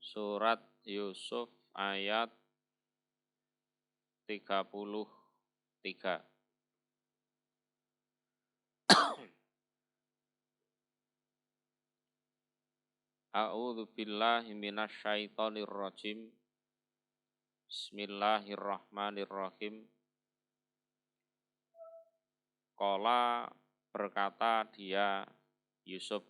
Surat Yusuf ayat 33. A'udzu billahi minasyaitonir rajim. Bismillahirrahmanirrahim. Qala, berkata dia Yusuf,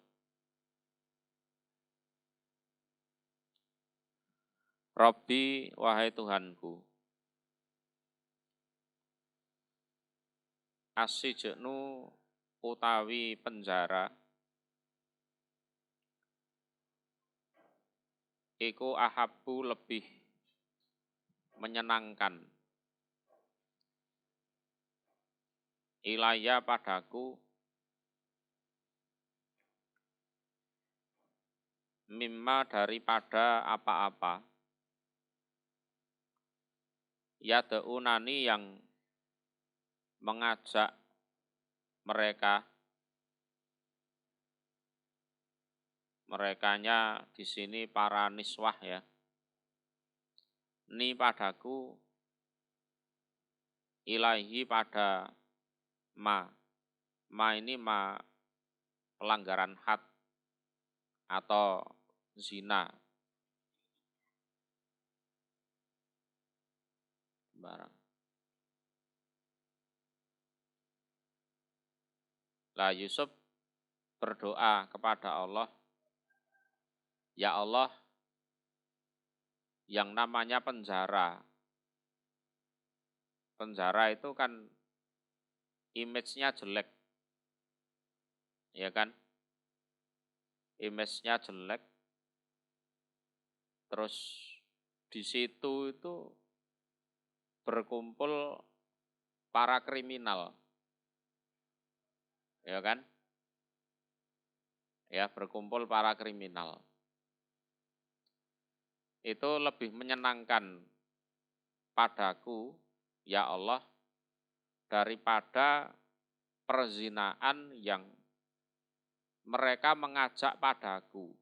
Rabbi, wahai Tuhanku, as-sijnu utawi penjara, iku ahabbu lebih menyenangkan, ilayya padaku, mimma daripada apa-apa, yad'unani yang mengajak merekanya di sini para niswah ya. Ni padaku, ilaihi pada ma ini ma pelanggaran had atau zina barang. Lah Yusuf berdoa kepada Allah, ya Allah, yang namanya penjara itu kan image-nya jelek, ya kan? Image-nya jelek, terus di situ itu berkumpul para kriminal, ya kan? Ya, berkumpul para kriminal. Itu lebih menyenangkan padaku, ya Allah, daripada perzinaan yang mereka mengajak padaku.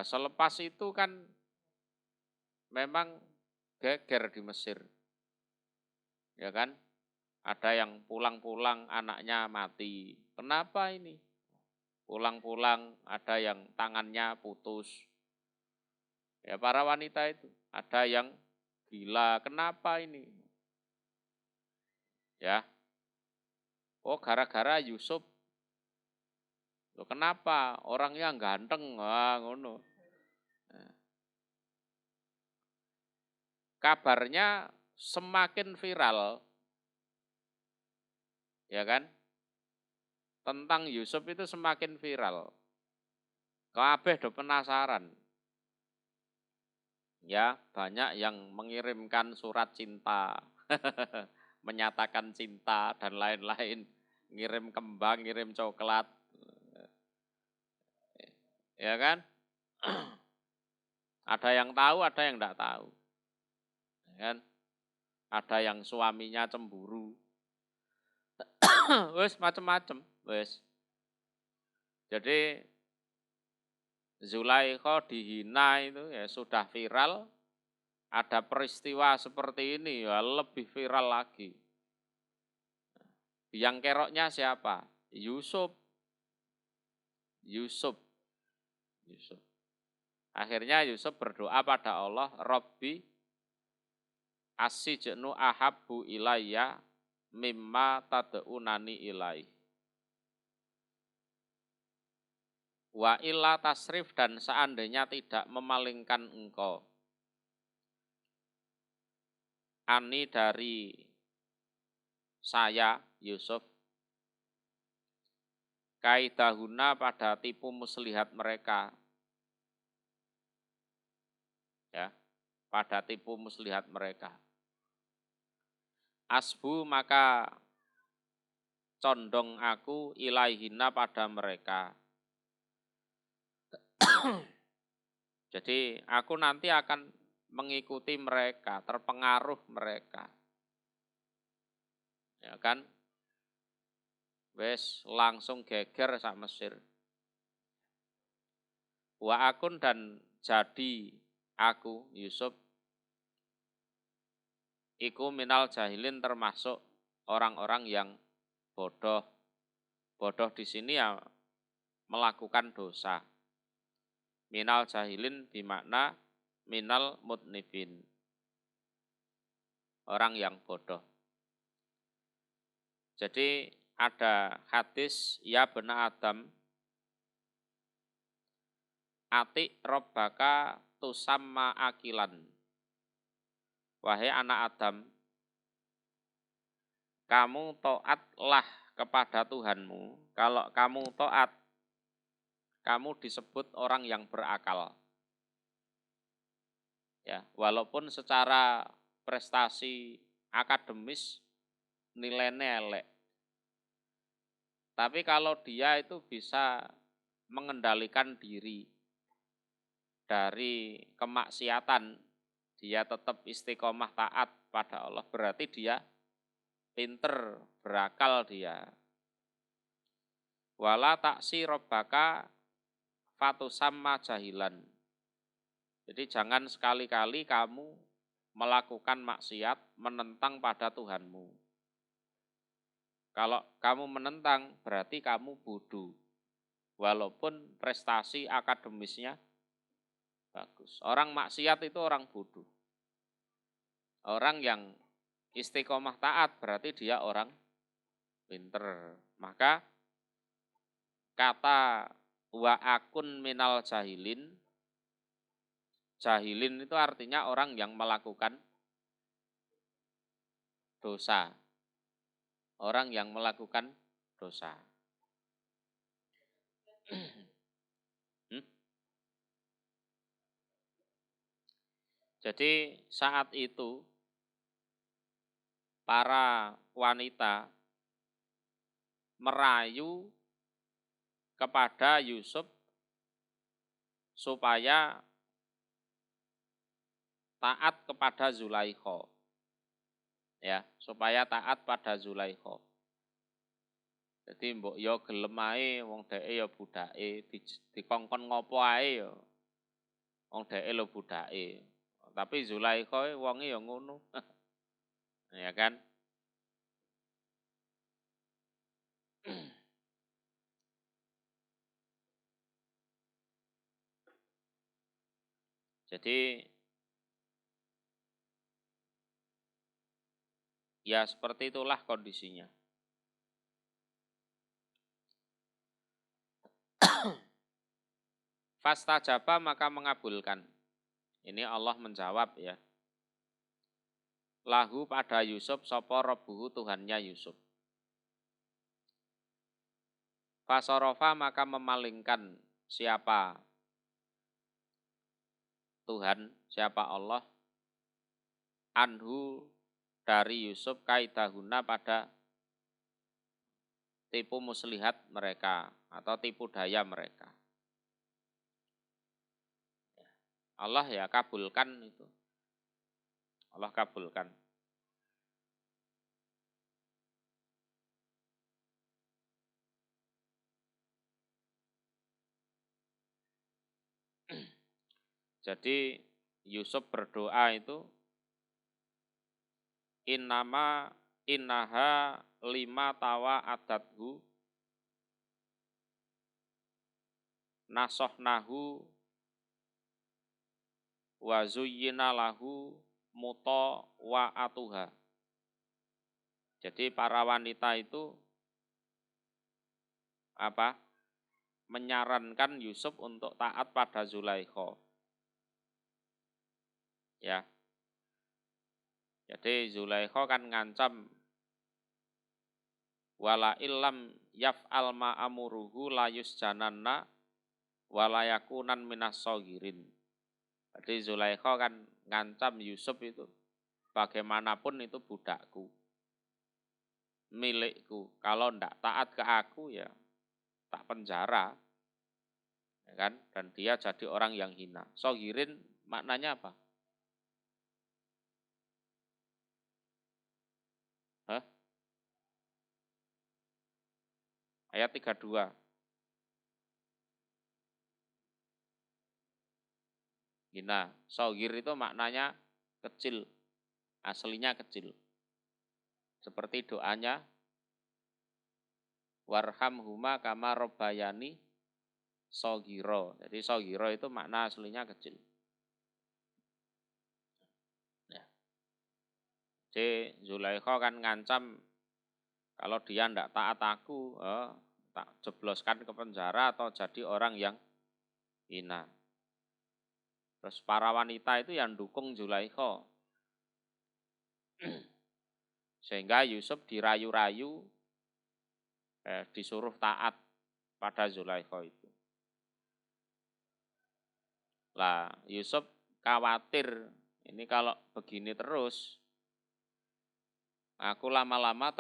Selepas itu kan memang geger di Mesir, ya kan? Ada yang pulang-pulang anaknya mati. Kenapa ini? Pulang-pulang ada yang tangannya putus. Ya, para wanita itu ada yang gila. Kenapa ini? Ya. Oh, gara-gara Yusuf. Loh, kenapa? Orangnya ganteng. Wah, ngono. Nah. Kabarnya semakin viral, ya kan? Tentang Yusuf itu semakin viral. Kabeh do penasaran. Ya, banyak yang mengirimkan surat cinta, menyatakan cinta dan lain-lain, ngirim kembang, ngirim coklat, ya kan? Ada yang tahu, ada yang enggak tahu, ya kan? Ada yang suaminya cemburu, wes macem-macem, wes. Jadi Zulaikha dihina itu ya sudah viral, ada peristiwa seperti ini ya lebih viral lagi. Yang keroknya siapa? Yusuf. Akhirnya Yusuf berdoa pada Allah, Rabbi as-sijnu ahabbu ilayya mimma tad'unani ilaih. Wa illa tasrif, dan seandainya tidak memalingkan engkau ani dari saya Yusuf, kaidahuna pada tipu muslihat mereka, ya, pada tipu muslihat mereka. Asbu, maka condong aku ilaihina pada mereka. Jadi aku nanti akan mengikuti mereka, terpengaruh mereka. Ya kan? Wes langsung geger sak Mesir. Wa akun dan jadi aku Yusuf iku minal jahilin termasuk orang-orang yang bodoh. Bodoh di sini ya melakukan dosa. Minal jahilin bimakna minal mudnibin. Orang yang bodoh. Jadi ada hadis ya bena Adam atik robbaka tusamma akilan. Wahai anak Adam, kamu taatlah kepada Tuhanmu. Kalau kamu taat, kamu disebut orang yang berakal. Ya, walaupun secara prestasi akademis nilainya elek. Tapi kalau dia itu bisa mengendalikan diri dari kemaksiatan, dia tetap istiqomah taat pada Allah, berarti dia pinter, berakal dia. Wala taksi robbaka fatusamma jahilan. Jadi jangan sekali-kali kamu melakukan maksiat menentang pada Tuhanmu. Kalau kamu menentang berarti kamu bodoh. Walaupun prestasi akademisnya bagus. Orang maksiat itu orang bodoh. Orang yang istiqomah taat berarti dia orang pinter. Maka kata wa akun minal jahilin, jahilin itu artinya orang yang melakukan dosa. Orang yang melakukan dosa. Jadi saat itu para wanita merayu kepada Yusuf supaya taat kepada Zulaikha. Ya, supaya taat pada Zulaikha. Jadi mbok yo gelem ae wong dheke yo budake, dikongkon ngopo ae yo. Wong dheke lho budake. Tapi Zulaikha wonge yo ngono. Ya kan? Jadi ya seperti itulah kondisinya. Fastajaba maka mengabulkan. Ini Allah menjawab ya. Lahu pada Yusuf sapa rabbuhu Tuhannya Yusuf. Fasorofa maka memalingkan siapa Tuhan, siapa Allah, anhu dari Yusuf kaidahuna pada tipu muslihat mereka atau tipu daya mereka. Allah ya kabulkan itu. Allah kabulkan. Jadi Yusuf berdoa itu innaha lima tawa adathu nasohnahu wa zuyyina lahu muta wa atuha. Jadi para wanita itu menyarankan Yusuf untuk taat pada Zulaikha. Ya. Jadi Zulaikha kan ngancam wala illam yaf'al ma amuruhu la yusjananna wala yakunan minas sagirin. Jadi Zulaikha kan ngancam Yusuf itu bagaimanapun itu budakku, milikku. Kalau ndak taat ke aku ya tak penjara. Ya kan? Dan dia jadi orang yang hina. Sagirin maknanya apa? Hah? Ayat 32. Hina. Shogir itu maknanya kecil, aslinya kecil. Seperti doanya, warhamhuma kama robbayani shogiro. Jadi shogiro itu makna aslinya kecil. Ya. Jadi Zulaikha kan ngancam kalau dia ndak taat aku, tak jebloskan ke penjara atau jadi orang yang hina. Terus para wanita itu yang dukung Zulaikha. Sehingga Yusuf dirayu-rayu, disuruh taat pada Zulaikha itu. Lah Yusuf khawatir, ini kalau begini terus, aku lama-lama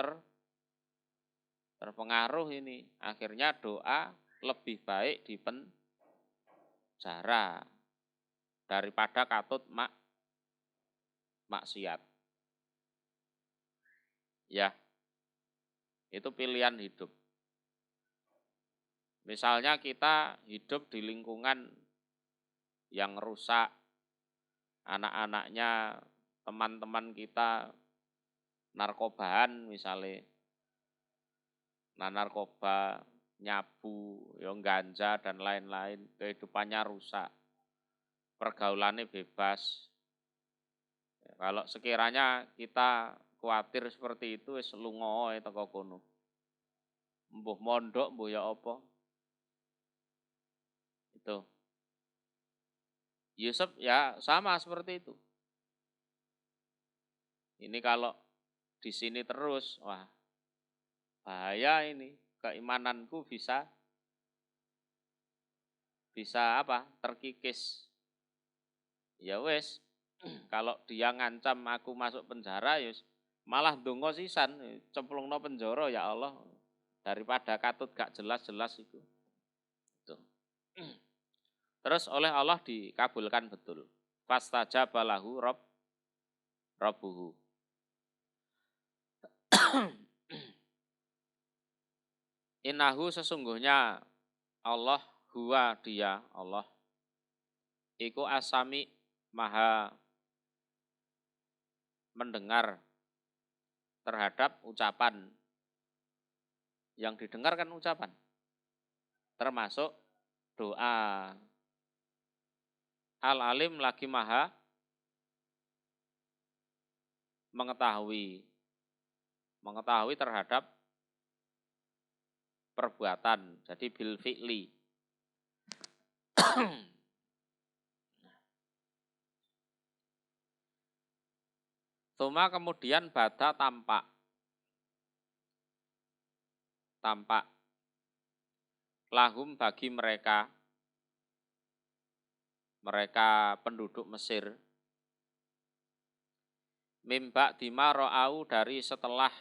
terpengaruh ini. Akhirnya doa lebih baik di penjara daripada katut maksiat. Ya, itu pilihan hidup. Misalnya kita hidup di lingkungan yang rusak, anak-anaknya, teman-teman kita narkobaan misalnya, narkoba, nyabu, ganja dan lain-lain, kehidupannya rusak, pergaulannya bebas. Kalau sekiranya kita khawatir seperti itu, wis lunga teko kono. Mbuh mondok, mbuh ya apa. Itu. Yusuf ya sama seperti itu. Ini kalau di sini terus, wah bahaya ini. Keimananku bisa apa? Terkikis. Ya wes, kalau dia ngancam aku masuk penjara, yus malah dongo sisan, cemplungno penjara ya Allah, daripada katut gak jelas-jelas itu. Terus oleh Allah dikabulkan betul. Fastajaba lahu rabbuhu. Innahu sesungguhnya Allah, huwa dia Allah, iku asami maha mendengar terhadap ucapan. Yang didengarkan ucapan, termasuk doa. Al-alim lagi maha mengetahui terhadap perbuatan. Jadi bil fi'li. Tuma kemudian bada tampak lahum bagi mereka penduduk Mesir, mimba dima ro'au dari setelah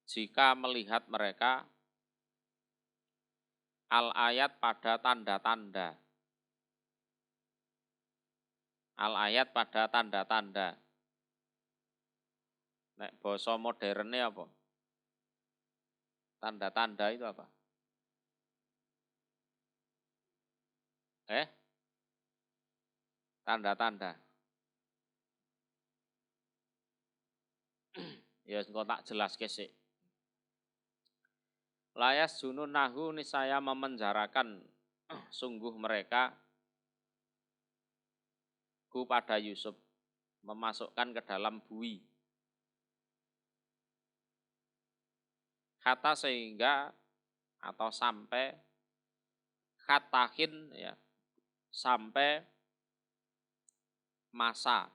jika melihat mereka al-ayat pada tanda-tanda. Al-ayat pada tanda-tanda. Nek basa moderne apa? Tanda-tanda itu apa? Tanda-tanda. Ya engko tak jelaske sik. Layas junun nahu nisaya memenjarakan sungguh mereka pada Yusuf, memasukkan ke dalam bui. Kata sehingga atau sampai katahin ya, sampai masa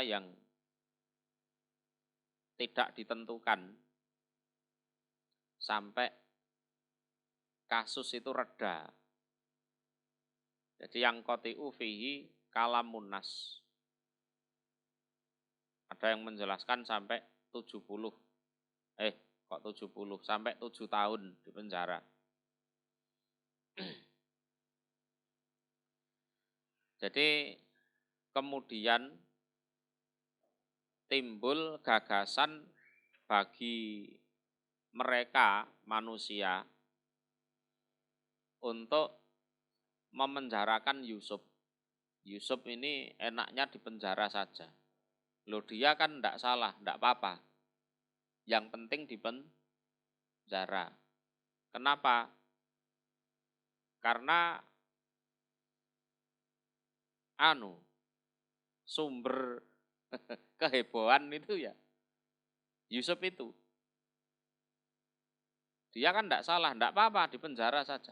yang tidak ditentukan, sampai kasus itu reda. Jadi yang qatiu fihi kalamun nas. Ada yang menjelaskan sampai 70. Kok 70? Sampai 7 tahun di penjara. Jadi kemudian timbul gagasan bagi mereka manusia untuk memenjarakan Yusuf. Yusuf ini enaknya dipenjara saja. Loh dia kan tidak salah, tidak apa-apa. Yang penting dipenjara. Kenapa? Karena sumber kehebohan itu ya Yusuf itu. Dia kan tidak salah, tidak apa-apa, dipenjara saja.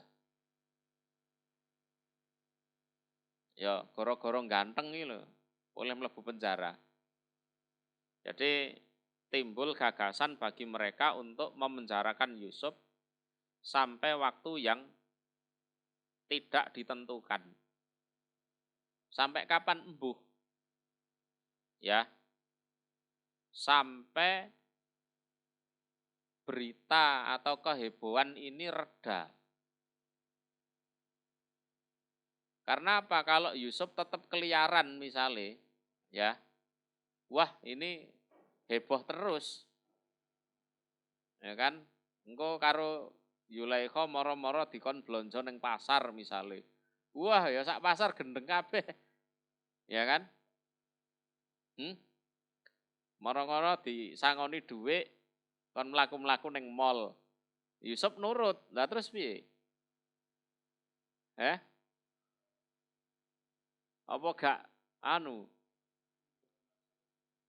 Ya, goro-goro ganteng ini loh, boleh mlebu penjara. Jadi timbul gagasan bagi mereka untuk memenjarakan Yusuf sampai waktu yang tidak ditentukan. Sampai kapan embuh? Ya, sampai berita atau kehebohan ini reda. Karena apa? Kalau Yusuf tetap keliaran misalnya, ya, wah ini heboh terus, ya kan? Engko karo Yulaikha moro-moro dikon blonjo ning pasar misalnya, wah ya sak pasar gendeng kabeh, ya kan? Moro-moro disangoni dhuwit kon mlaku-mlaku ning mall. Yusuf nurut, lah terus piye? Apa gak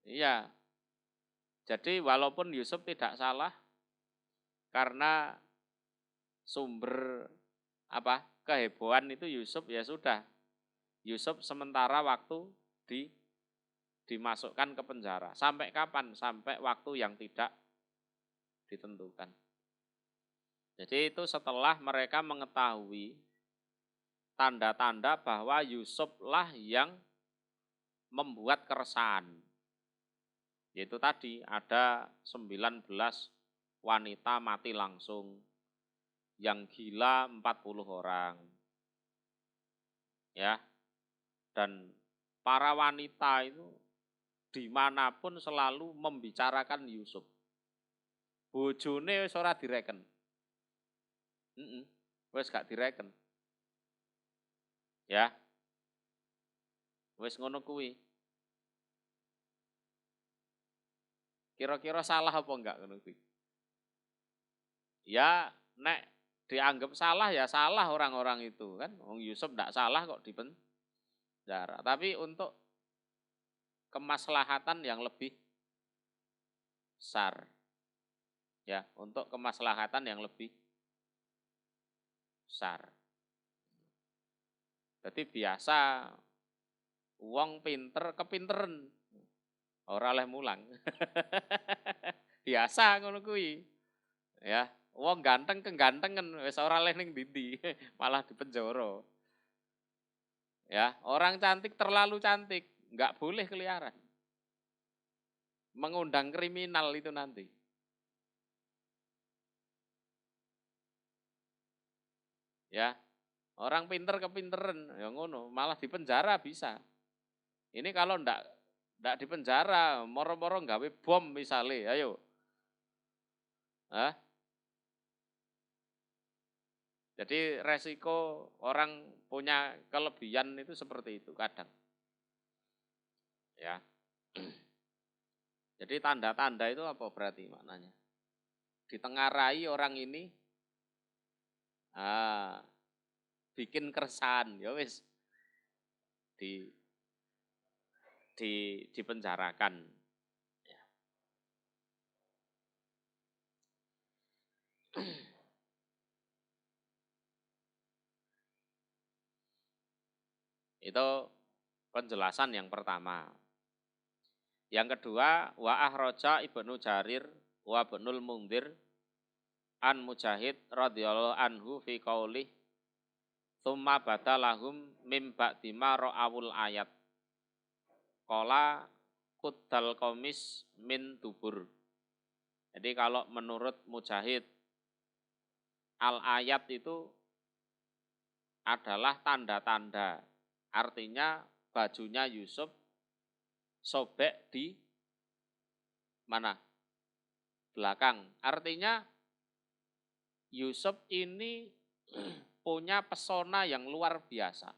Iya. Jadi walaupun Yusuf tidak salah karena sumber kehebohan itu Yusuf, ya sudah. Yusuf sementara waktu dimasukkan ke penjara. Sampai kapan? Sampai waktu yang tidak ditentukan. Jadi itu setelah mereka mengetahui tanda-tanda bahwa Yusuflah yang membuat keresahan. Yaitu tadi ada 19 wanita mati langsung, yang gila 40 orang. Ya. Dan para wanita itu dimanapun selalu membicarakan Yusuf. Bojone wis ora direken. Wis gak direken. Ya. Wis ngono kuwi. Kira-kira salah apa enggak ngono kuwi? Ya, nek dianggap salah ya salah orang-orang itu kan. Wong Yusuf ndak salah kok dipenjara. Tapi untuk kemaslahatan yang lebih besar. Ya, untuk kemaslahatan yang lebih besar. Jadi biasa wong pinter kepinteren. Ora oleh mulang. Biasa ngono kuwi. Ya, wong ganteng kegantengan wis ora oleh ning ndi, malah dipenjara. Ya, orang cantik terlalu cantik, enggak boleh keliaran. Mengundang kriminal itu nanti. Ya, orang pinter kepinteran, ya ngono, malah dipenjara bisa. Ini kalau ndak dipenjara, moro-moro gawe bom misalnya, ayo. Jadi resiko orang punya kelebihan itu seperti itu kadang. Ya. Jadi tanda-tanda itu apa berarti maknanya? Ditengarai orang ini bikin keresahan, ya wis dipenjarakan. Ya. Itu penjelasan yang pertama. Yang kedua, wa ahraja Ibnu Jarir wa Ibnul Mundhir an Mujahid radhiyallahu anhu fi qaulih tsumma badalahum mim ba'di ma ra'awul ayat. Qala kuddal qamis min dubur. Jadi kalau menurut Mujahid, al-ayat itu adalah tanda-tanda. Artinya bajunya Yusuf sobek di mana? Belakang. Artinya Yusuf ini punya pesona yang luar biasa.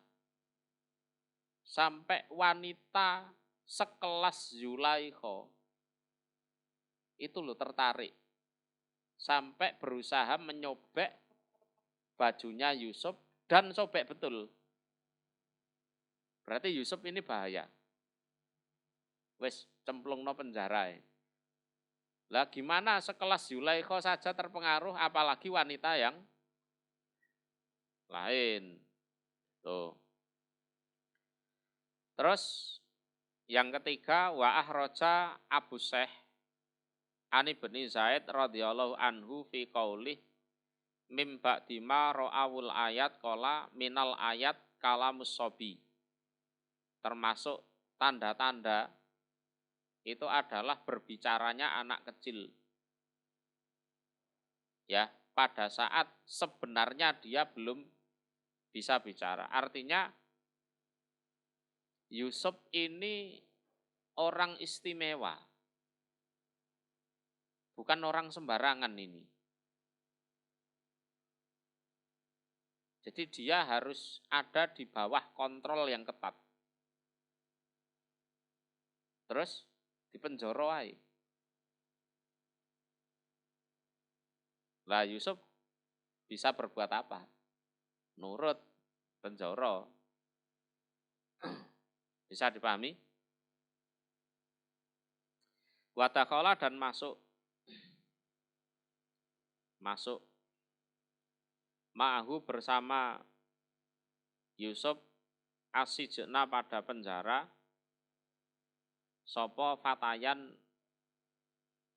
Sampai wanita sekelas Zulaikha itu loh tertarik. Sampai berusaha menyobek bajunya Yusuf dan sobek betul. Berarti Yusuf ini bahaya. Wes cemplungno penjara. Lah gimana sekelas Zulaikha saja terpengaruh, apalagi wanita yang lain. Tuh. Terus yang ketiga, wa ahraja Abu Syekh Ani bin Zaid radhiyallahu anhu fi qaulih mim ba'dima ra'awul ayat qala minal ayat kalamus sobi. Termasuk tanda-tanda itu adalah berbicaranya anak kecil. Ya, pada saat sebenarnya dia belum bisa bicara. Artinya Yusuf ini orang istimewa. Bukan orang sembarangan ini. Jadi dia harus ada di bawah kontrol yang ketat. Terus dipenjara ae. Lah Yusuf bisa berbuat apa? Nurut, penjara. Bisa dipahami? Watakala dan masuk ma'ahu bersama Yusuf asijna pada penjara sopo fatayan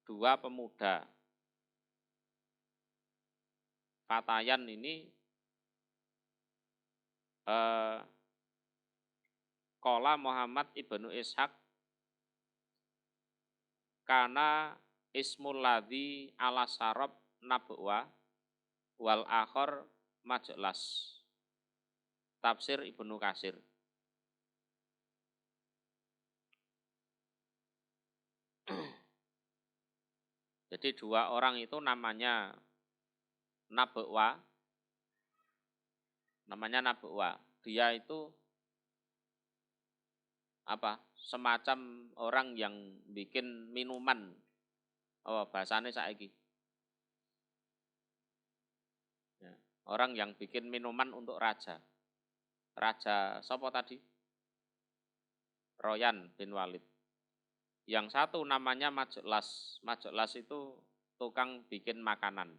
dua pemuda. Fatayan ini Qala Muhammad ibnu Ishaq kana ismul ladzi ala sarab nabwa wal akhir majlas. Tafsir Ibnu Katsir. Jadi dua orang itu namanya Nabwa. Namanya Nabwa. Dia itu apa? Semacam orang yang bikin minuman. Oh, bahasane saiki. Ya, orang yang bikin minuman untuk raja. Raja sapa tadi? Royan bin Walid. Yang satu namanya Majlas. Majlas itu tukang bikin makanan.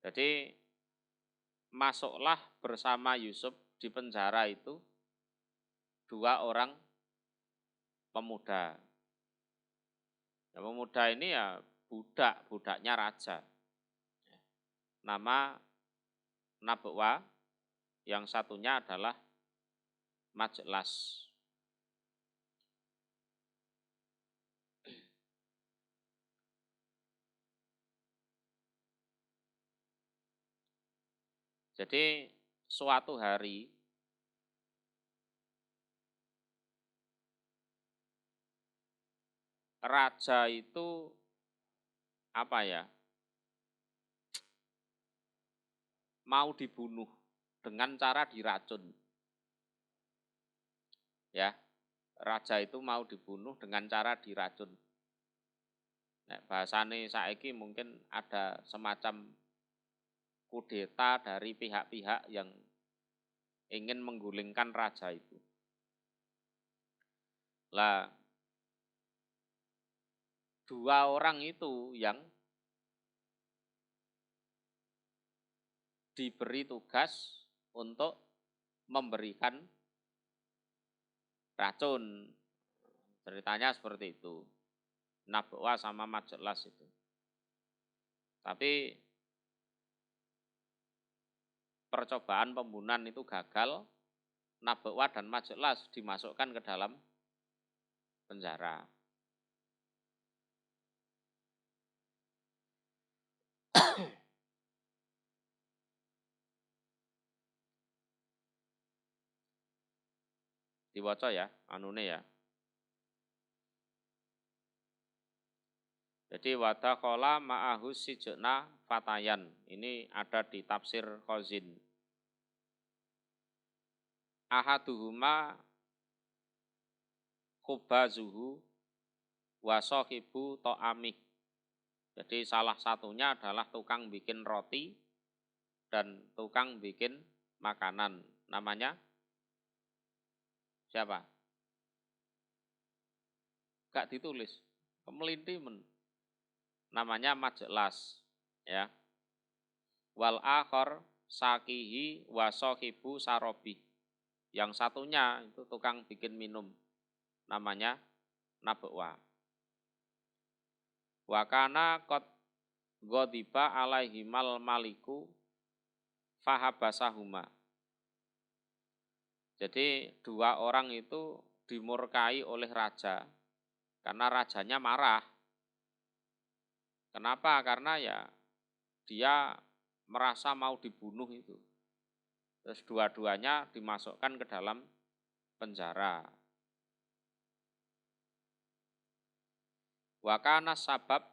Jadi masuklah bersama Yusuf di penjara itu dua orang pemuda. Nah, pemuda ini ya budaknya raja. Nama Nabwa, yang satunya adalah Majlas. Jadi suatu hari raja itu apa ya? Mau dibunuh dengan cara diracun. Ya, raja itu mau dibunuh dengan cara diracun. Nah, bahasane saiki mungkin ada semacam kudeta dari pihak-pihak yang ingin menggulingkan raja itu. Lah, dua orang itu yang diberi tugas untuk memberikan racun. Ceritanya seperti itu. Nabwa sama Majlas itu. Tapi percobaan pembunuhan itu gagal. Nabwa dan Majlas dimasukkan ke dalam penjara. Diwaca ya, anune ya. Jadi wadakhala ma'ahus sijna fatayan. Ini ada di tafsir Khazin. Ahaduhuma khubazuhu wa sahibu ta'amih. Jadi salah satunya adalah tukang bikin roti dan tukang bikin makanan. Namanya siapa? Gak ditulis. Kemelintimen. Namanya Majlas, ya. Wal akhor sakihi wa sahibu sarobi. Yang satunya itu tukang bikin minum. Namanya Nabwa. Wa kana qad ghadiba alaihimal maliku fahabasahuma. Jadi dua orang itu dimurkai oleh raja karena rajanya marah. Kenapa? Karena ya dia merasa mau dibunuh itu. Terus dua-duanya dimasukkan ke dalam penjara. Wa kana sabab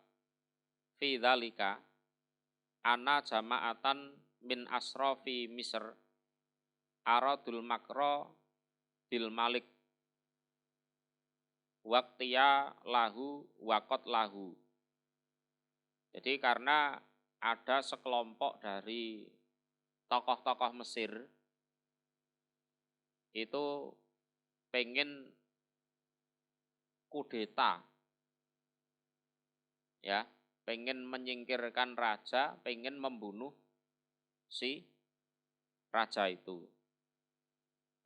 fi dzalika ana jama'atan min asrafi Misr aradul makro bil malik waqtiya lahu waqot lahu. Jadi karena ada sekelompok dari tokoh-tokoh Mesir itu pengen kudeta, ya, pengen menyingkirkan raja, pengen membunuh si raja itu,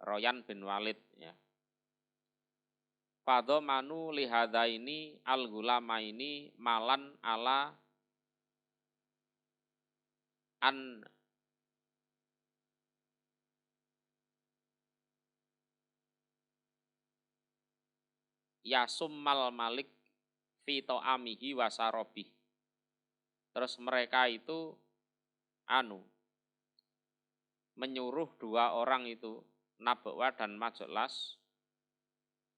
Royan bin Walid, ya. Fadomanu lihada ini al-gulama ini malan ala an yasummal malik fi ta'amihi wasarobi. Terus mereka itu menyuruh dua orang itu, Nabwa dan Majlas,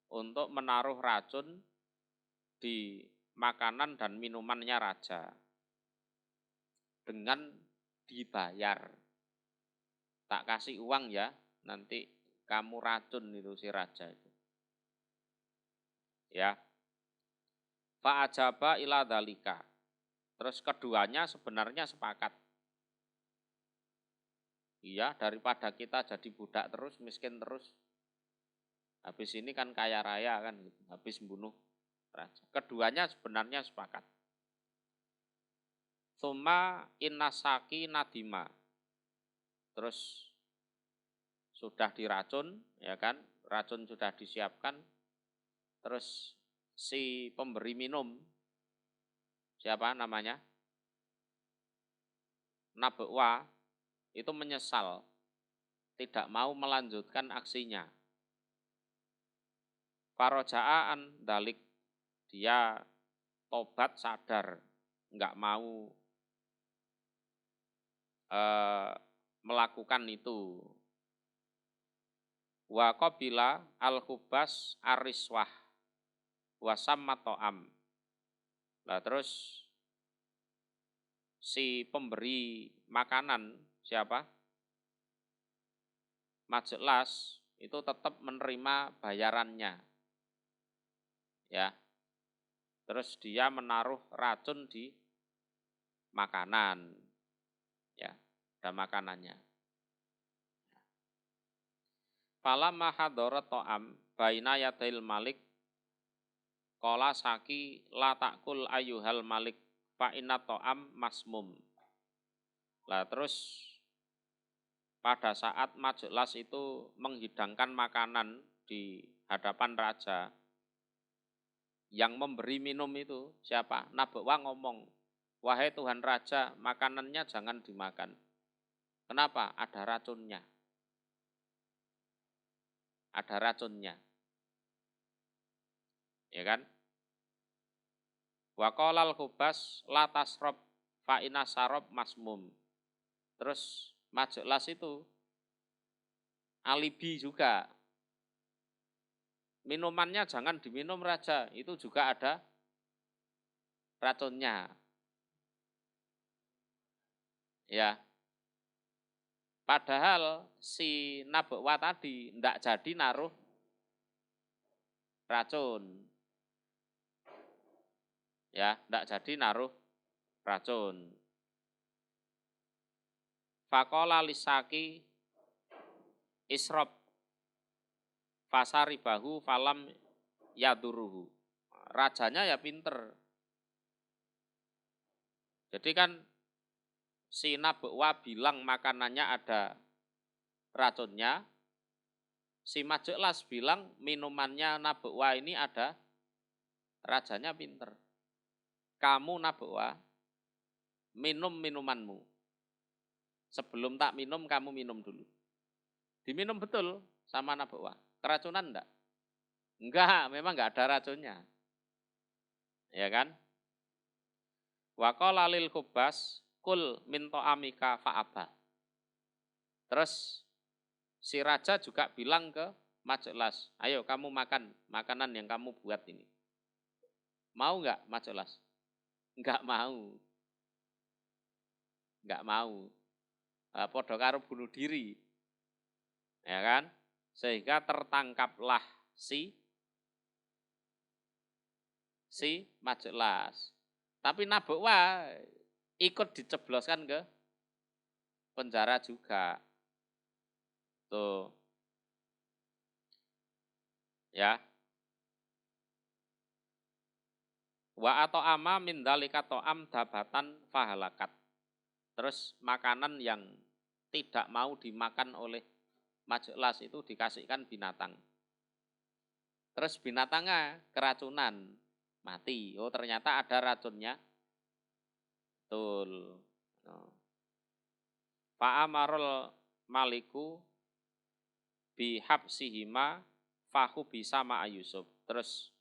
untuk menaruh racun di makanan dan minumannya raja dengan dibayar. Tak kasih uang ya, nanti kamu racun itu si raja itu. Ya. Fa'ajaba ila dzalika. Terus keduanya sebenarnya sepakat. Iya, daripada kita jadi budak terus, miskin terus. Habis ini kan kaya raya kan, habis membunuh raja. Keduanya sebenarnya sepakat. Tsumma innasaki nadima. Terus sudah diracun, ya kan? Racun sudah disiapkan. Terus si pemberi minum, siapa namanya? Nabwa, itu menyesal, tidak mau melanjutkan aksinya. Faroja'an dalik, dia tobat sadar, enggak mau melakukan itu. Wa qabila al-khubas ariswah wasamma to'am. Nah terus si pemberi makanan siapa? Majlas itu tetap menerima bayarannya. Ya. Terus dia menaruh racun di makanan. Ya, ada makanannya. Falamma hadara ta'am baina yadail malik qala saki la takul ayyuhal malik fa inna ta'am masmum. Lah terus pada saat Majlas itu menghidangkan makanan di hadapan raja, yang memberi minum itu siapa? Nabwa ngomong, wahai Tuhan Raja, makanannya jangan dimakan. Kenapa? Ada racunnya. Ada racunnya. Ya kan? Wa qalal khubas la tasrob fa inna sarob masmum. Terus Majlas itu alibi juga. Minumannya jangan diminum raja, itu juga ada racunnya. Ya. Padahal si Nabokwa tadi ndak jadi naruh racun. Ya, ndak jadi naruh racun. Faqala lisaki isrob fasaribahu falam yaduruhu. Rajanya ya pinter. Jadi kan si Nabokwa bilang makanannya ada racunnya. Si Majeklas bilang minumannya Nabokwa ini ada rajanya pinter. Kamu Nabokwa minum minumanmu. Sebelum tak minum, kamu minum dulu. Diminum betul sama Nabokwa. Keracunan enggak? Enggak, memang enggak ada racunnya. Ya kan? Wa qala lil khubas kul min ta'amika fa'aba. Terus si raja juga bilang ke Majeklas, ayo kamu makan makanan yang kamu buat ini. Mau enggak Majeklas? Enggak mau. Enggak mau. Podo karo bunuh diri. Ya kan? Sehingga tertangkaplah si Majeklas. Tapi Nabokwa ikut dicebloskan ke penjara juga. Tuh. Ya. Wa atau ama min dalika to'am dabatan fahalakat. Terus makanan yang tidak mau dimakan oleh Majeklas itu dikasihkan binatang. Terus binatangnya keracunan, mati. Oh ternyata ada racunnya. Betul. Fa'amarul maliku bihabsihima fahu bisa ma'a Yusuf. Terus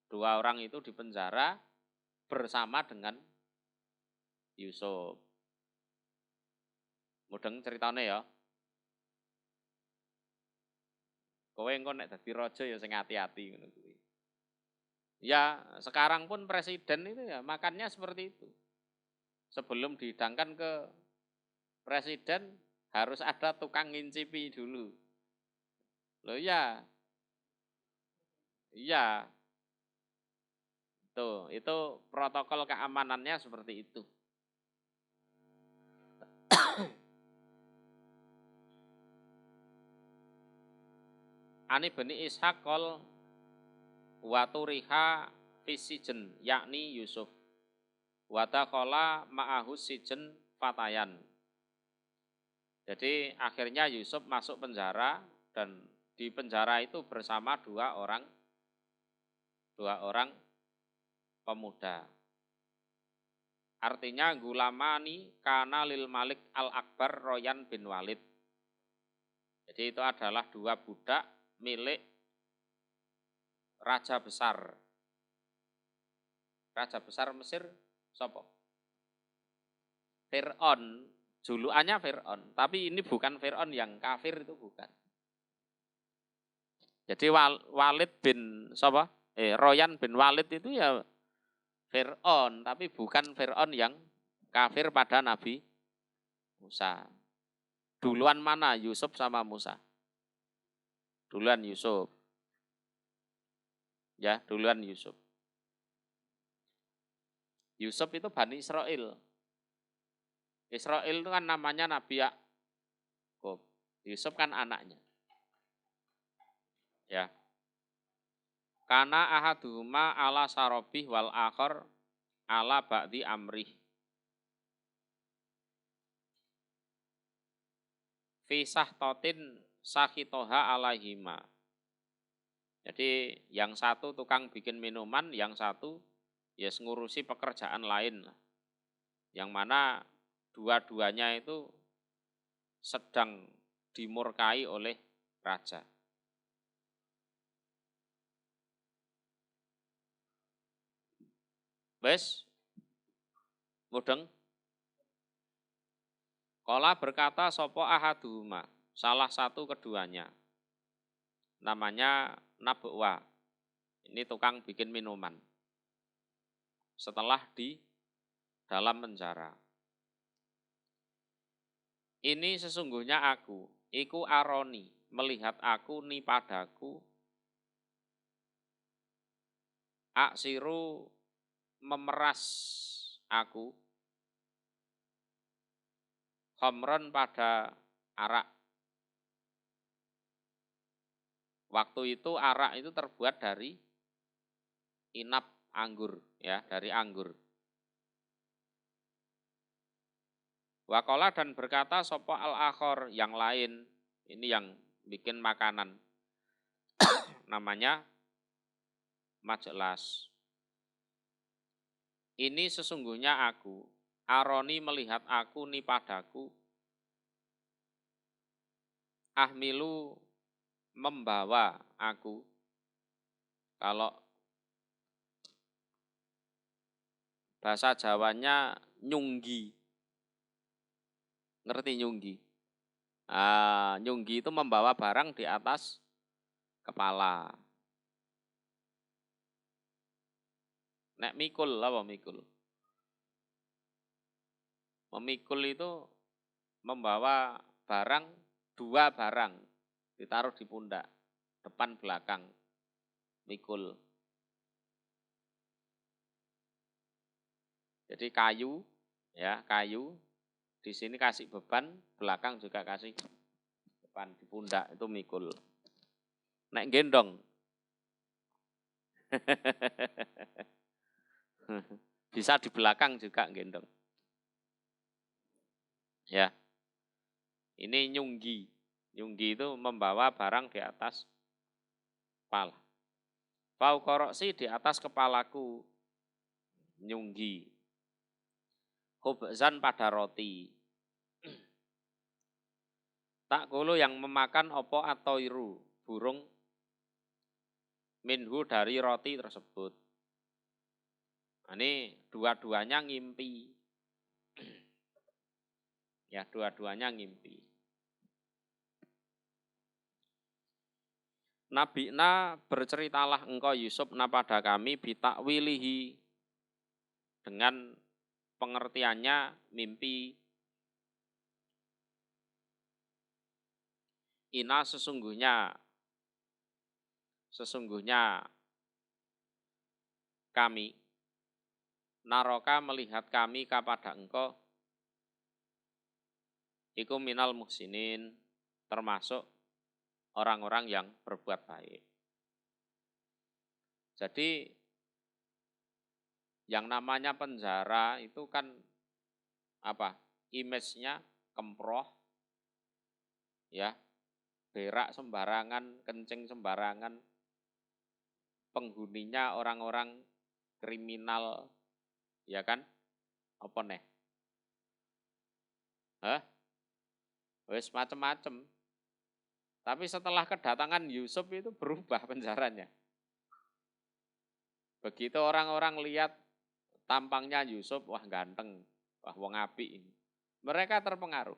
dua orang itu dipenjara bersama dengan Yusuf. Mudeng ceritanya ya. Kowe engko nek dadi raja ya sing ati-ati ngono kuwi. Ya, sekarang pun presiden itu ya makannya seperti itu. Sebelum dihidangkan ke presiden harus ada tukang ngincipi dulu. Loh ya. Iya. Tuh, itu protokol keamanannya seperti itu. Ani bani Ishaq kol waturiha fisijen yakni Yusuf. Watakola ma'ahus sijen fatayan. Jadi akhirnya Yusuf masuk penjara dan di penjara itu bersama dua orang pemuda. Artinya gulamani kana lil Malik al-Akbar Royan bin Walid. Jadi itu adalah dua budak milik raja besar. Raja besar Mesir sapa? Fir'aun, julukannya Fir'aun, tapi ini bukan Fir'aun yang kafir, itu bukan. Jadi Walid bin sapa? Royan bin Walid itu ya Fir'aun, tapi bukan Fir'aun yang kafir pada Nabi Musa. Duluan mana Yusuf sama Musa? Duluan Yusuf. Ya, duluan Yusuf. Yusuf itu Bani Israel. Israel itu kan namanya Nabi Yakub. Yusuf kan anaknya. Ya. Kana ahaduhuma ala sarobih wal akhor ala ba'di amrih. Fisah totin sakitoha alaihima. Jadi yang satu tukang bikin minuman, yang satu ya ngurusi pekerjaan lain. Yang mana dua-duanya itu sedang dimurkai oleh raja. Wes, mudeng. Kola berkata sopo ahaduhuma, salah satu keduanya. Namanya Nabokwa. Ini tukang bikin minuman. setelah di dalam penjara. Ini sesungguhnya aku, iku aroni, melihat aku ni padaku, aksiru memeras aku, khamron pada arak. Waktu itu arak itu terbuat dari inap anggur, ya, dari anggur. Wakola dan berkata sopo al-akhor yang lain, ini yang bikin makanan, namanya majlas. Ini sesungguhnya aku, aroni melihat aku ni padaku, ahmilu membawa aku. Kalau bahasa Jawanya nyunggi. Ngerti nyunggi? Nyunggi itu membawa barang di atas kepala. Nek mikul apa mikul? Memikul itu membawa barang, dua barang ditaruh di pundak, depan belakang. Mikul. Jadi kayu, ya, kayu. Di sini kasih beban, belakang juga kasih beban di pundak, itu mikul. Nek gendong. Bisa di belakang juga gendong. Ya. Ini nyunggi. Nyunggi itu membawa barang di atas kepala. Faukoroksi di atas kepalaku. Nyunggi. Khubzan pada roti. Tak kulu yang memakan opo atau iru, burung minhu dari roti tersebut. Ini dua-duanya ngimpi. Ya, dua-duanya ngimpi. Nabi'na berceritalah engkau Yusuf na pada kami bitakwilihi dengan pengertiannya mimpi. Ina sesungguhnya kami naroka melihat kami kepada engkau iku minal muhsinin termasuk orang-orang yang berbuat baik. Jadi yang namanya penjara itu kan apa? Image-nya kemproh, ya, berak sembarangan, kencing sembarangan, penghuninya orang-orang kriminal, ya kan? Apa nih? Wes macem-macem. Tapi setelah kedatangan Yusuf itu berubah penjaranya. Begitu orang-orang lihat tampangnya Yusuf, wah ganteng, wah wong apik ini. Mereka terpengaruh.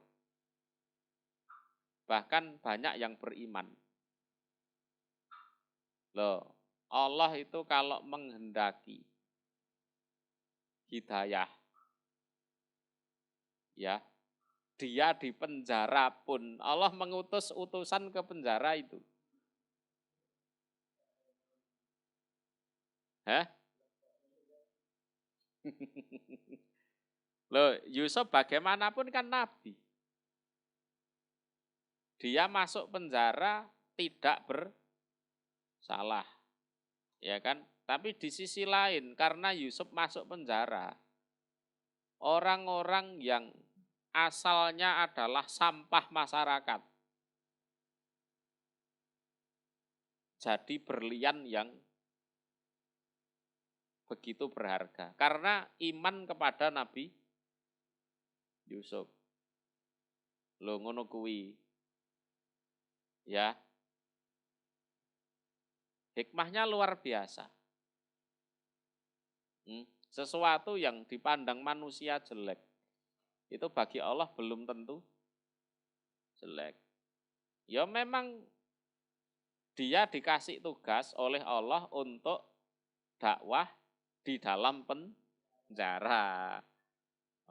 Bahkan banyak yang beriman. Loh, Allah itu kalau menghendaki hidayah, ya, dia di penjara pun Allah mengutus utusan ke penjara itu. Loh, Yusuf bagaimanapun kan nabi. Dia masuk penjara tidak bersalah. Ya kan? Tapi di sisi lain karena Yusuf masuk penjara, orang-orang yang asalnya adalah sampah masyarakat jadi berlian yang begitu berharga karena iman kepada Nabi Yusuf. Lho ngono kuwi. Ya. Hikmahnya luar biasa. Sesuatu yang dipandang manusia jelek itu bagi Allah belum tentu jelek. Ya memang dia dikasih tugas oleh Allah untuk dakwah di dalam penjara.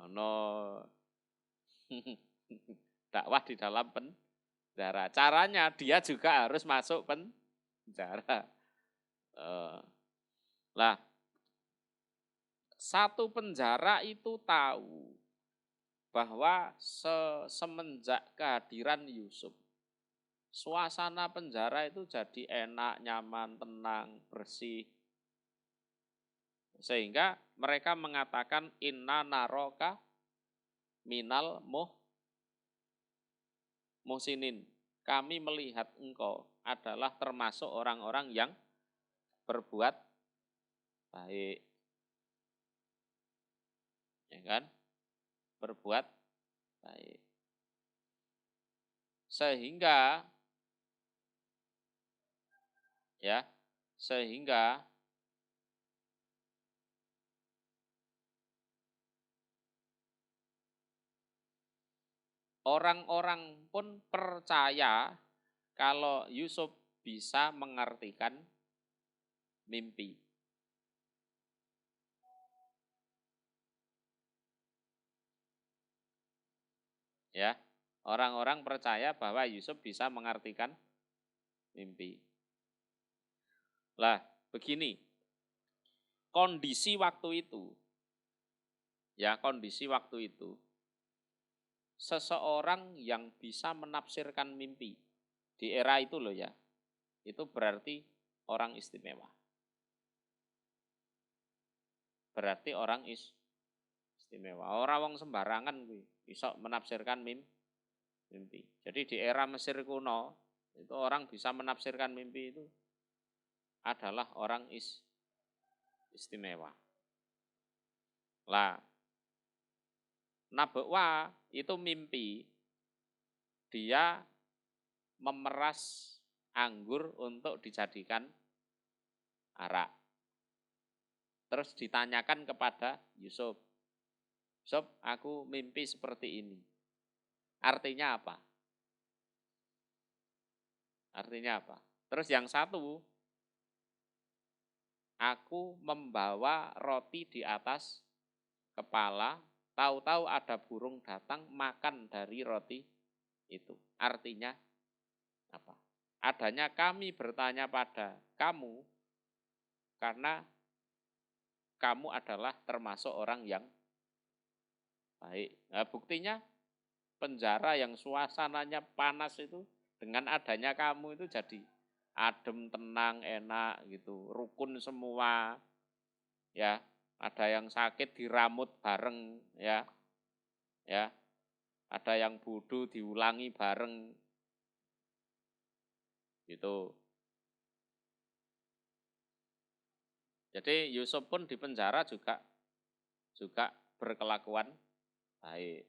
Ono dakwah di dalam penjara. Caranya dia juga harus masuk penjara. Lah, satu penjara itu tahu bahwa semenjak kehadiran Yusuf, suasana penjara itu jadi enak, nyaman, tenang, bersih. Sehingga mereka mengatakan inna naroka minal muhsinin. Kami melihat engkau adalah termasuk orang-orang yang berbuat baik. Ya kan? Berbuat baik. Sehingga orang-orang pun percaya kalau Yusuf bisa mengartikan mimpi. Ya, orang-orang percaya bahwa Yusuf bisa mengartikan mimpi. Lah, begini. Kondisi waktu itu, seseorang yang bisa menafsirkan mimpi di era itu loh ya, itu berarti orang istimewa. Berarti orang istimewa. Orang wong sembarangan kuwi bisa menafsirkan mimpi. Jadi di era Mesir kuno itu orang bisa menafsirkan mimpi itu adalah orang istimewa. Lah, Nabawa itu mimpi dia memeras anggur untuk dijadikan arak. Terus ditanyakan kepada Yusuf, Yusuf, aku mimpi seperti ini. Artinya apa? Terus yang satu, aku membawa roti di atas kepala, tahu-tahu ada burung datang makan dari roti itu. Artinya apa? Adanya kami bertanya pada kamu karena kamu adalah termasuk orang yang baik. Nah, buktinya penjara yang suasananya panas itu dengan adanya kamu itu jadi adem, tenang, enak gitu, rukun semua. Ya, ada yang sakit diramut bareng ya. Ada yang bodoh diulangi bareng. Gitu. Jadi Yusuf pun di penjara juga berkelakuan baik.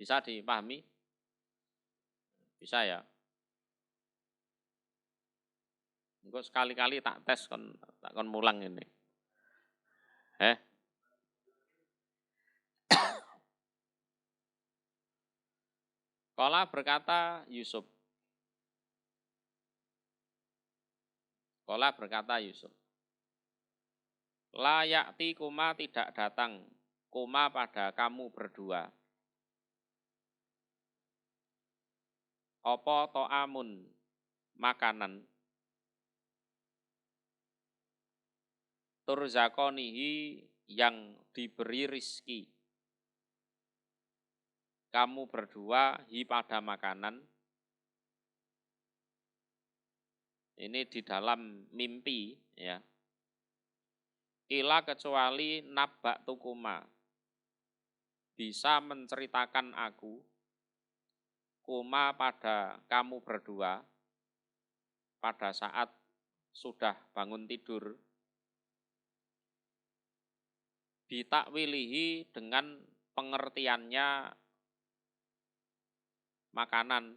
Bisa dipahami? Bisa ya? Engko sekali-kali tak tes kon mulang ini. Qala berkata Yusuf. La ya'ti kuma tidak datang, kuma pada kamu berdua. Apa to'amun makanan. Turzakonihi yang diberi rizki. Kamu berdua hi pada makanan. Ini di dalam mimpi ya. Ila kecuali nabak tukuma. Bisa menceritakan aku. Kuma pada kamu berdua. Pada saat sudah bangun tidur. Bitakwilihi dengan pengertiannya makanan.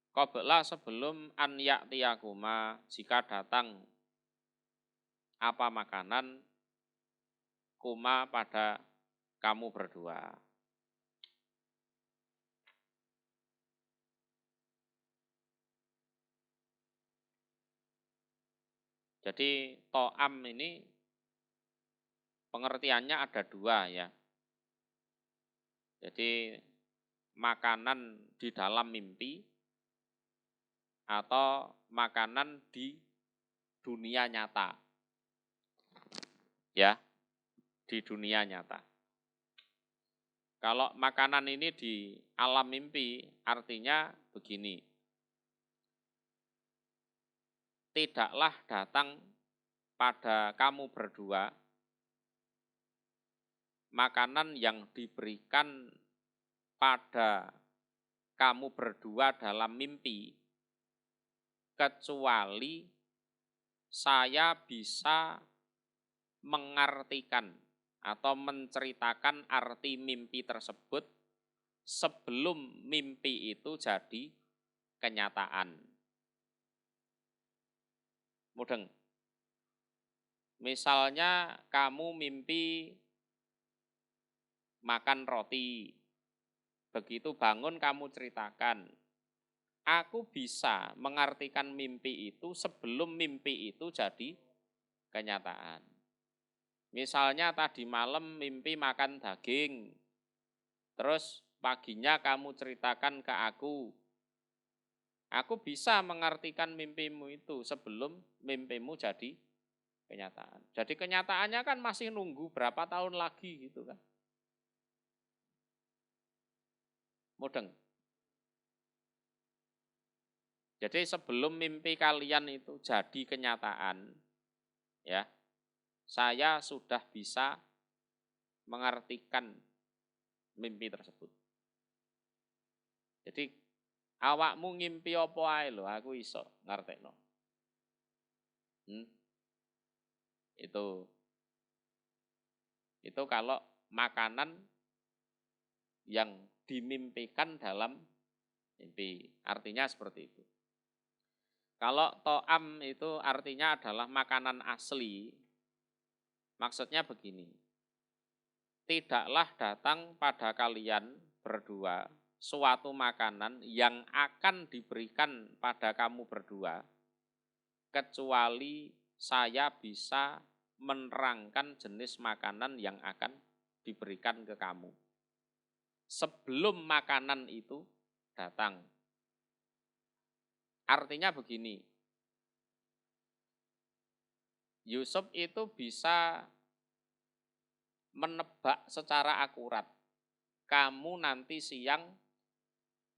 Qabla sebelum an ya'tiyakuma jika datang apa makanan kuma pada kamu berdua. Jadi to'am ini pengertiannya ada dua ya. Jadi makanan di dalam mimpi atau makanan di dunia nyata. Ya, di dunia nyata. Kalau makanan ini di alam mimpi, artinya begini. Tidaklah datang pada kamu berdua makanan yang diberikan pada kamu berdua dalam mimpi, kecuali saya bisa mengartikan atau menceritakan arti mimpi tersebut sebelum mimpi itu jadi kenyataan. Mudeng. Misalnya kamu mimpi makan roti. Begitu bangun kamu ceritakan. Aku bisa mengartikan mimpi itu sebelum mimpi itu jadi kenyataan. Misalnya tadi malam mimpi makan daging, terus paginya kamu ceritakan ke aku. Aku bisa mengartikan mimpimu itu sebelum mimpimu jadi kenyataan. Jadi kenyataannya kan masih nunggu berapa tahun lagi gitu kan. Mudeng. Jadi sebelum mimpi kalian itu jadi kenyataan, ya, saya sudah bisa mengartikan mimpi tersebut. Jadi awakmu ngimpi apa ae lho, aku iso ngartekno. Itu kalau makanan yang dimimpikan dalam mimpi. Artinya seperti itu. Kalau to'am itu artinya adalah makanan asli. Maksudnya begini. Tidaklah datang pada kalian berdua suatu makanan yang akan diberikan pada kamu berdua, kecuali saya bisa menerangkan jenis makanan yang akan diberikan ke kamu sebelum makanan itu datang. Artinya begini, Yusuf itu bisa menebak secara akurat, kamu nanti siang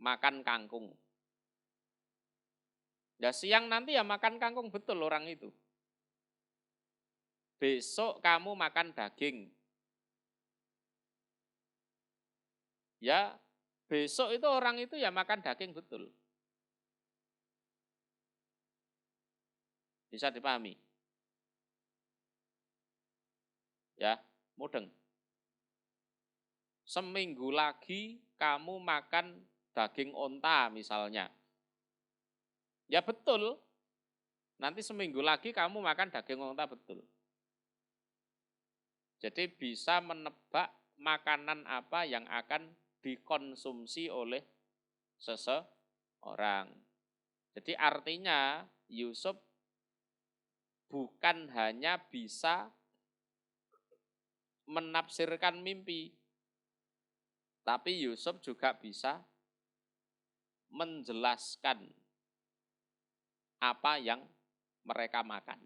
makan kangkung. Ya siang nanti ya makan kangkung, betul orang itu. Besok kamu makan daging. Ya besok itu orang itu ya makan daging, betul. Bisa dipahami? Ya, mudeng. Seminggu lagi kamu makan daging onta misalnya. Ya betul, nanti seminggu lagi kamu makan daging onta, betul. Jadi bisa menebak makanan apa yang akan dikonsumsi oleh seseorang. Jadi artinya Yusuf bukan hanya bisa menafsirkan mimpi, tapi Yusuf juga bisa menjelaskan apa yang mereka makan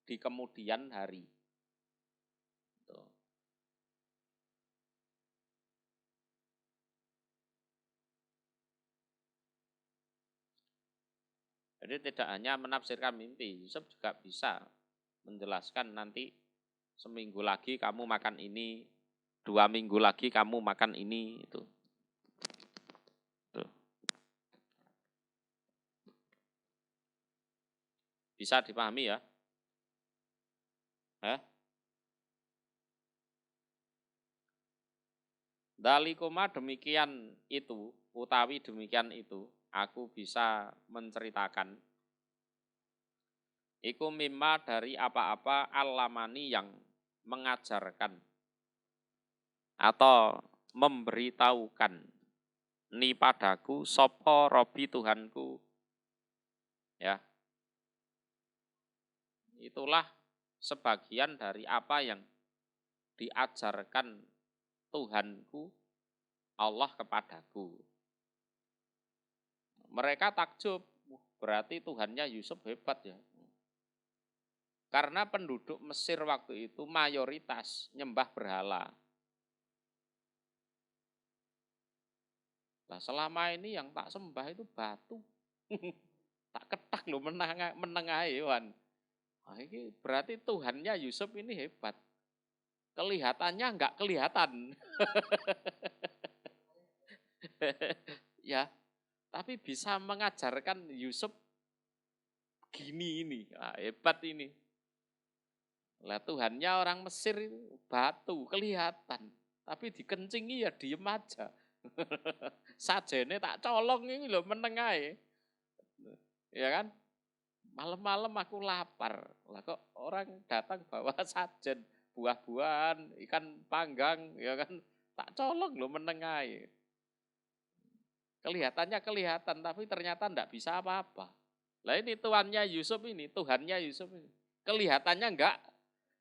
di kemudian hari. Jadi tidak hanya menafsirkan mimpi, Yusuf juga bisa menjelaskan nanti seminggu lagi kamu makan ini, 2 minggu lagi kamu makan ini, itu. Tuh. Bisa dipahami ya? Dalikuma demikian itu, utawi demikian itu, aku bisa menceritakan. Iku mimma dari apa-apa alamani yang mengajarkan atau memberitahukan ni padaku sopo Robi Tuhanku, ya. itulah sebagian dari apa yang diajarkan Tuhanku Allah kepadaku. Mereka takjub, berarti Tuhannya Yusuf hebat ya. Karena penduduk Mesir waktu itu mayoritas nyembah berhala. Nah, selama ini yang tak sembah itu batu. Tak ketak loh menengahi Wan. Nah, ini berarti Tuhannya Yusuf ini hebat. Kelihatannya enggak kelihatan. Ya, tapi bisa mengajarkan Yusuf gini ini. Nah, hebat ini. Lah Tuhannya orang Mesir itu batu kelihatan, tapi dikencingi ya diem aja. Sajene tak colong ini loh menengahe. Ya kan? Malam-malam aku lapar. Lah kok orang datang bawa sajen, buah-buahan, ikan panggang, ya kan? Tak colong loh menengahe. Kelihatannya kelihatan, tapi ternyata enggak bisa apa-apa. Lah ini Tuhannya Yusuf ini, Tuhannya Yusuf ini. Kelihatannya enggak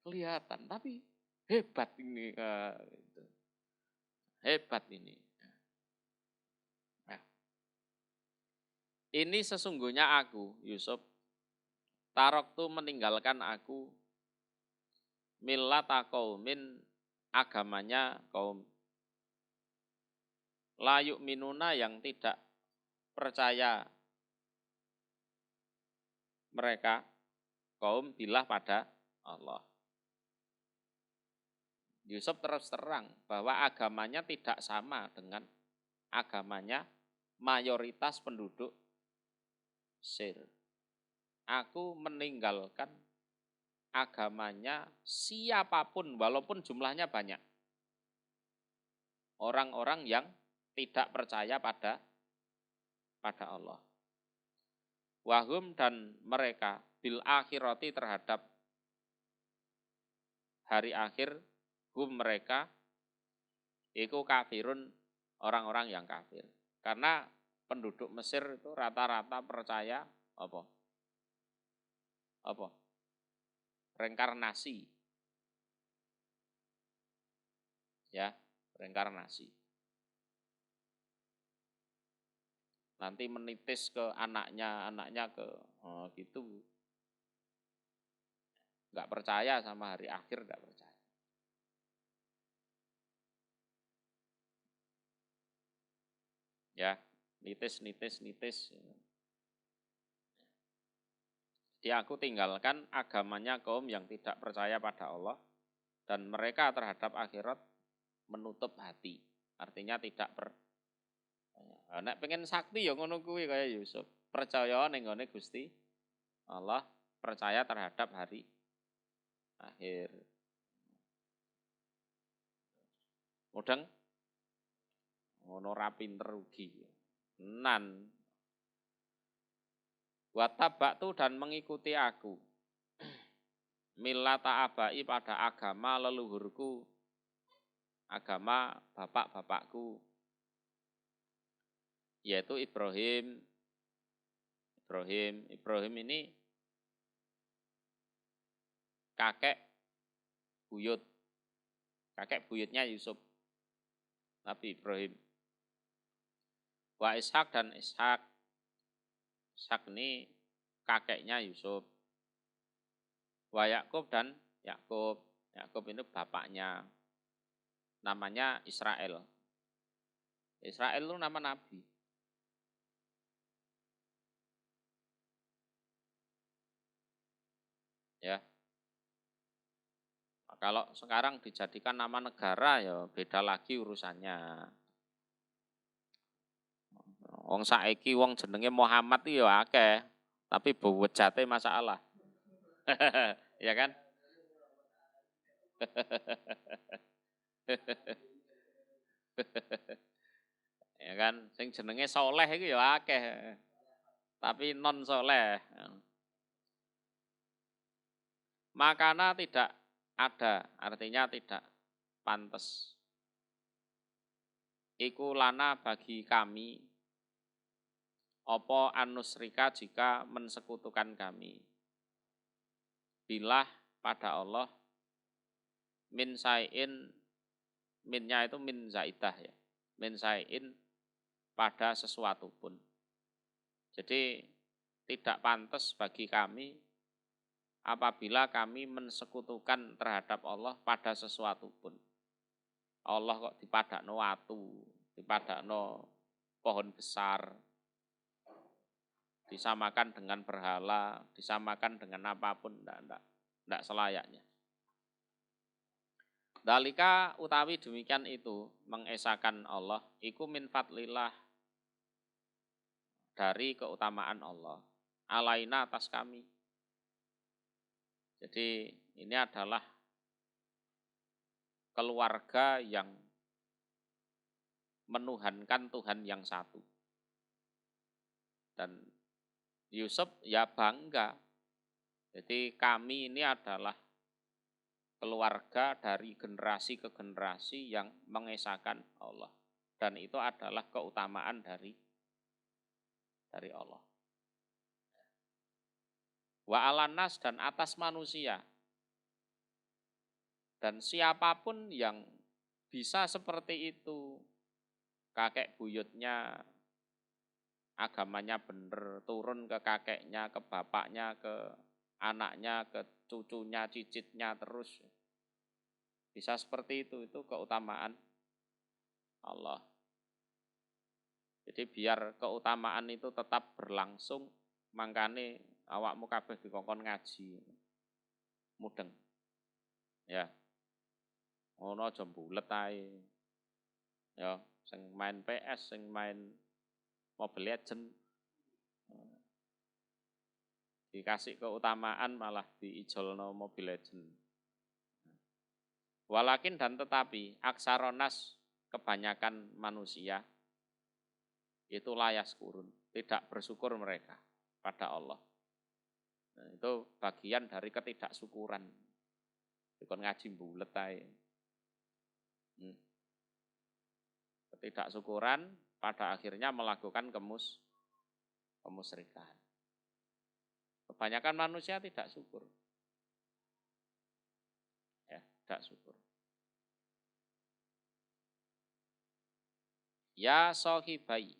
kelihatan, tapi hebat ini. Hebat ini. Nah, ini sesungguhnya aku, Yusuf, taroktu meninggalkan aku, millata qaumin, agamanya kaum layuk minuna yang tidak percaya mereka, kaum bilah pada Allah. Yusuf terus terang bahwa agamanya tidak sama dengan agamanya mayoritas penduduk Mesir. Aku meninggalkan agamanya siapapun walaupun jumlahnya banyak. Orang-orang yang tidak percaya pada Allah. Wahum dan mereka bil akhirati terhadap hari akhir, hum mereka iku kafirun, orang-orang yang kafir. Karena penduduk Mesir itu rata-rata percaya apa? Apa? Reinkarnasi. Ya, reinkarnasi. Nanti menitis ke anaknya ke gitu. Enggak percaya sama hari akhir, enggak percaya. Ya, nitis. Jadi aku tinggalkan agamanya kaum yang tidak percaya pada Allah dan mereka terhadap akhirat menutup hati. Artinya tidak nek pengen sakti ya ngono kuwi kaya Yusuf. Percaya ning gone Gusti Allah, percaya terhadap hari akhir. Mudeng ngono ra pinter rugi. Nan watabaktu dan mengikuti aku. Millata abai pada agama leluhurku, agama bapak-bapakku, yaitu Ibrahim. Ibrahim ini kakek buyutnya Yusuf, Nabi Ibrahim. Wa Ishak dan Ishak ini kakeknya Yusuf. Wa Yakub dan Yakub ini bapaknya. Namanya Israel. Israel itu nama nabi. Ya. Nah, kalau sekarang dijadikan nama negara ya beda lagi urusannya. Wong saiki wong jenenge Muhammad iki ya akeh, tapi bobojate masalah. Ya kan? Ya kan, sing jenenge soleh iki ya akeh. Tapi non soleh. Makana tidak ada, artinya tidak pantas. Iku lana bagi kami opo anusrika jika mensekutukan kami. bilah pada Allah min sayin, minnya itu min zaidah ya, min sayin pada sesuatu pun. Jadi tidak pantas bagi kami apabila kami mensekutukan terhadap Allah pada sesuatu pun. Allah kok dipadakno watu, dipadakno pohon besar, disamakan dengan berhala, disamakan dengan apapun, tidak selayaknya. Dalika utawi demikian itu, mengesahkan Allah, iku min fadlillah, dari keutamaan Allah, alaina atas kami. Jadi ini adalah keluarga yang menuhankan Tuhan yang satu. Dan Yusuf ya bangga. Jadi kami ini adalah keluarga dari generasi ke generasi yang mengesahkan Allah. Dan itu adalah keutamaan dari Allah. Wa alanas, dan atas manusia. Dan siapapun yang bisa seperti itu, kakek buyutnya agamanya benar, turun ke kakeknya, ke bapaknya, ke anaknya, ke cucunya, cicitnya terus. Bisa seperti itu keutamaan Allah. Jadi biar keutamaan itu tetap berlangsung, mangkane awakmu kabeh dikongkon ngaji. Mudeng. Ya. Ono aja mbulet ae. Ya, sing main PS, sing main Mobile Legends, dikasih keutamaan malah diijolno Mobile Legends. Walakin, dan tetapi, aksaronas, kebanyakan manusia itu layas kurun, tidak bersyukur mereka pada Allah. Nah, itu bagian dari ketidaksyukuran. Dikon ngaji mbulet ae. Ketidaksyukuran pada akhirnya melakukan kemusyrikan. Kebanyakan manusia tidak syukur. Ya, tidak syukur. Ya sahibai.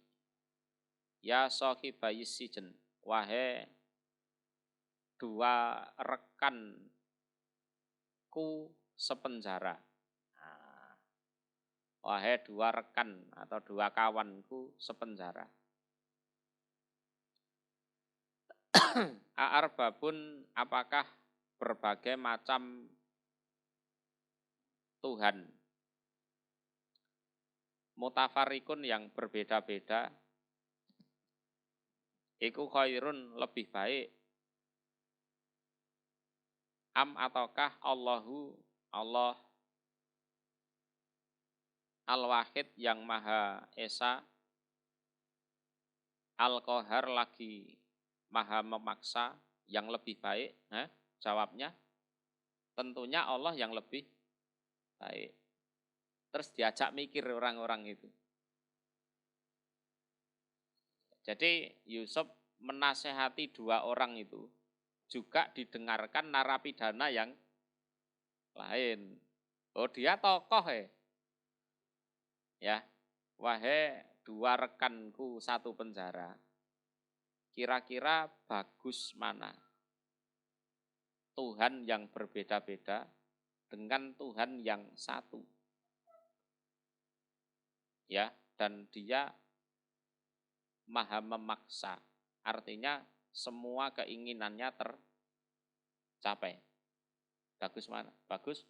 Ya sahibai sijen. Wahai dua rekanku sepenjara. Wahai dua rekan atau dua kawanku sepenjara. A'arbabun, apakah berbagai macam Tuhan, mutafarikun yang berbeda-beda, iku khairun, lebih baik, am ataukah Allahu, Allah Al-Wahid yang Maha Esa, Al-Qahar lagi Maha memaksa, yang lebih baik? Jawabnya tentunya Allah yang lebih baik. Terus diajak mikir orang-orang itu. Jadi Yusuf menasehati dua orang itu, juga didengarkan narapidana yang lain. Oh, dia tokoh ya. Wahai dua rekanku satu penjara, kira-kira bagus mana Tuhan yang berbeda-beda dengan Tuhan yang satu? Ya, dan dia maha memaksa. Artinya semua keinginannya tercapai. Bagus mana? Bagus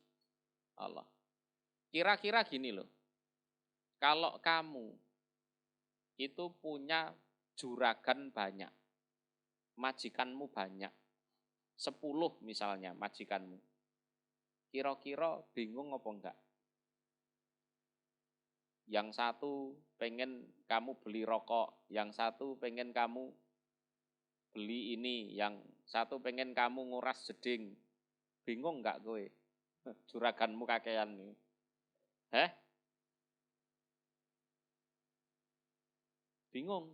Allah. Kira-kira gini loh. Kalau kamu itu punya juragan banyak, majikanmu banyak, 10 misalnya majikanmu, kira-kira bingung apa enggak? Yang satu pengen kamu beli rokok, yang satu pengen kamu beli ini, yang satu pengen kamu nguras jeding. Bingung enggak kowe? Juraganmu kakean nih. Bingung.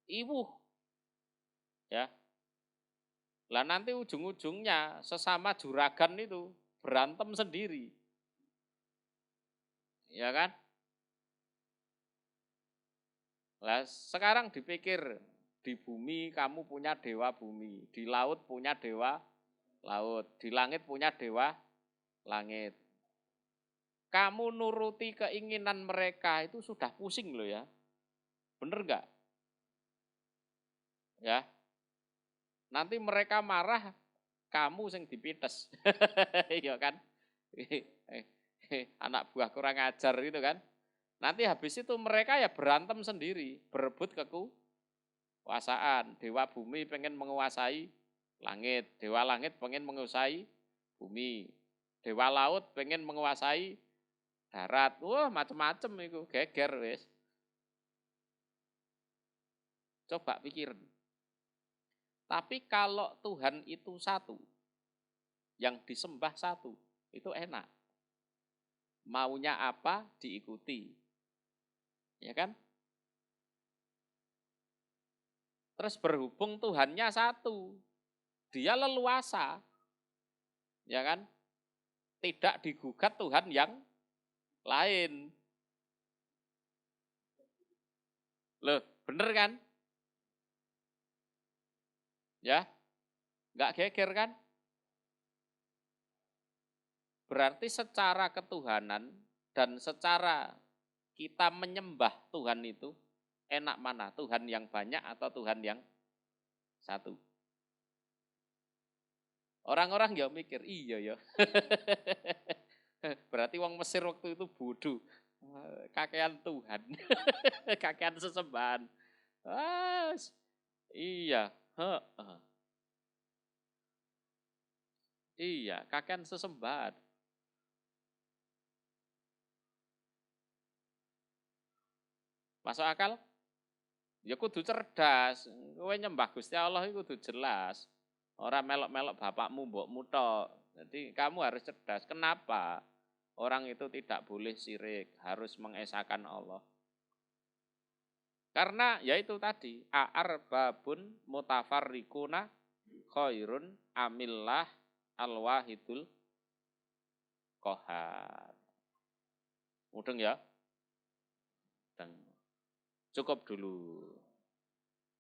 Iwuh. Ya. Lah nanti ujung-ujungnya sesama juragan itu berantem sendiri. Ya kan? Lah sekarang dipikir di bumi kamu punya dewa bumi, di laut punya dewa laut, di langit punya dewa langit. Kamu nuruti keinginan mereka itu sudah pusing loh ya. Bener nggak? Ya. Nanti mereka marah, kamu yang dipites. Iya kan? Anak buah kurang ajar gitu kan. Nanti habis itu mereka ya berantem sendiri, berebut kekuasaan. Dewa bumi pengen menguasai langit, dewa langit pengen menguasai bumi. Dewa laut pengen menguasai darat. Wah, macem-macem itu, geger wis. Coba pikir. Tapi kalau Tuhan itu satu, yang disembah satu, itu enak. Maunya apa diikuti. Ya kan? Terus berhubung Tuhannya satu, dia leluasa. Ya kan? Tidak digugat Tuhan yang lain. Loh, bener kan? Ya, nggak geger kan? Berarti secara ketuhanan dan secara kita menyembah Tuhan itu enak mana? Tuhan yang banyak atau Tuhan yang satu? Orang-orang ya mikir, iya ya. Berarti wong Mesir waktu itu bodoh. Kakean Tuhan. Kakean sesembahan. Iya. Iya, kakean sesembahan. Masuk akal? Ya kudu cerdas. Kowe nyembah Gusti Allah itu kudu jelas. Orang melok-melok bapakmu, mbokmu tok. Jadi kamu harus cerdas. Kenapa? Orang itu tidak boleh syirik, harus mengesahkan Allah. Karena ya itu tadi, a'arbabun mutafarriquna khairun amillah al-wahidul qahar. Mudeng ya? Dan cukup dulu.